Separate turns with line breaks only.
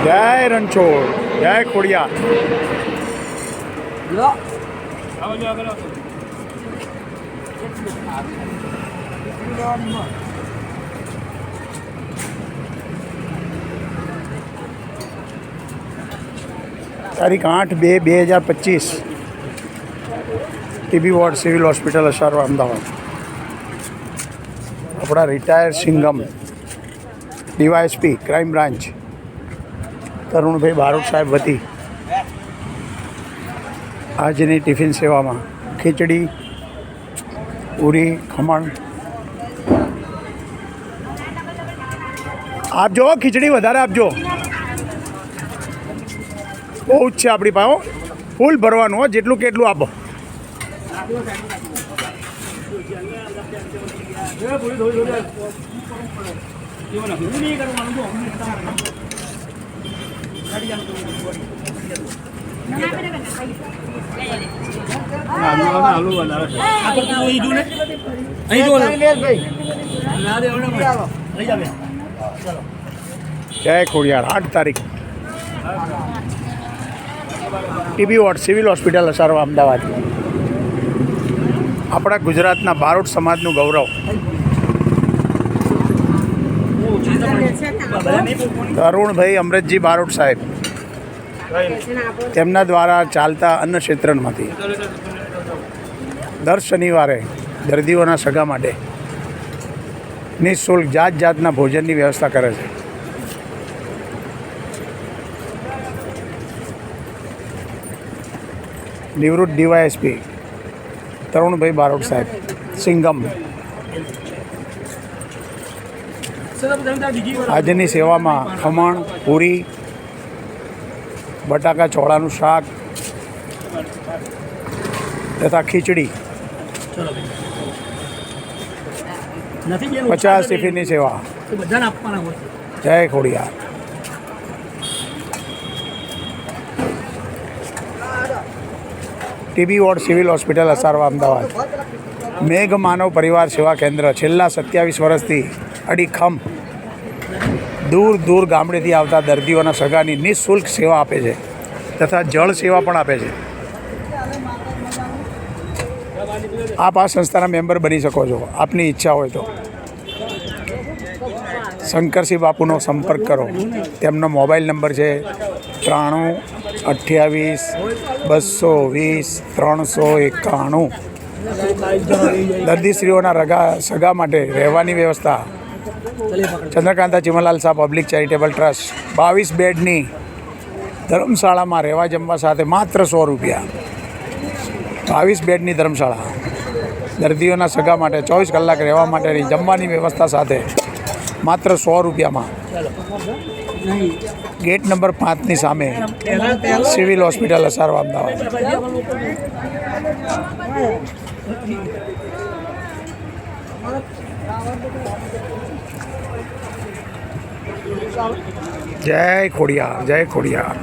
જય રણછોડ, જય ખોડિયા. તારીખ 8/2/2025 TB ward civil hospital Asarwa Ahmedabad. આપણા retire Singham DYSP crime branch Tarunbhai Barot સાહેબ વતી આજની ટિફિન સેવામાં ખીચડી, પૂરી, ખમણ આપજો. ખીચડી વધારે આપજો, બહુ જ છે આપણી પાસે. ફૂલ ભરવાનું હો, જેટલું કે એટલું આપો. જય ખોડિયાર. 8 તારીખ TB ward civil hospital Asarwa Ahmedabad. આપણા ગુજરાતના બારોટ સમાજનું ગૌરવ તરુણભાઈ અમૃતજી બારોટ સાહેબ, તેમના દ્વારા ચાલતા અન્ન ક્ષેત્રમાંથી દર શનિવારે દર્દીઓના સગા માટે નિઃશુલ્ક જાત જાતના ભોજનની વ્યવસ્થા કરે છે. નિવૃત્ત ડીવાયએસપી તરુણભાઈ બારોટ સાહેબ, સિંઘમ. આજની સેવામાં ખમણ, પૂરી, બટાકા ચોળાનું શાક તથા ખીચડી, 50 ટિફિનની સેવા. જય Khodiyar. TB ward civil hospital Asarwa Ahmedabad. મેઘ માનવ પરિવાર સેવા કેન્દ્ર છેલ્લા 27 વર્ષથી અડીખમ દૂર દૂર ગામડેથી આવતા દર્દીઓના સગાની નિઃશુલ્ક સેવા આપે છે તથા જળ સેવા પણ આપે છે. આપ આ સંસ્થાના મેમ્બર બની શકો છો, આપની ઈચ્છા હોય તો. શંકરસિંહ બાપુનો સંપર્ક કરો. તેમનો મોબાઈલ નંબર છે 9328 220 391. દર્દીશ્રીઓના સગા માટે રહેવાની વ્યવસ્થા Chandrakanta Chimanlal Shah public charitable trust. 22 બેડની ધર્મશાળામાં રહેવા જમવા સાથે માત્ર 100 રૂપિયા. 22 બેડની ધર્મશાળા દર્દીઓના સગા માટે 24 કલાક રહેવા માટેની જમવાની વ્યવસ્થા સાથે માત્ર 100 રૂપિયામાં. ગેટ નંબર 5ની સામે સિવિલ હોસ્પિટલ અસારવા અમદાવાદ. જય ખોડિયાર, જય ખોડિયાર.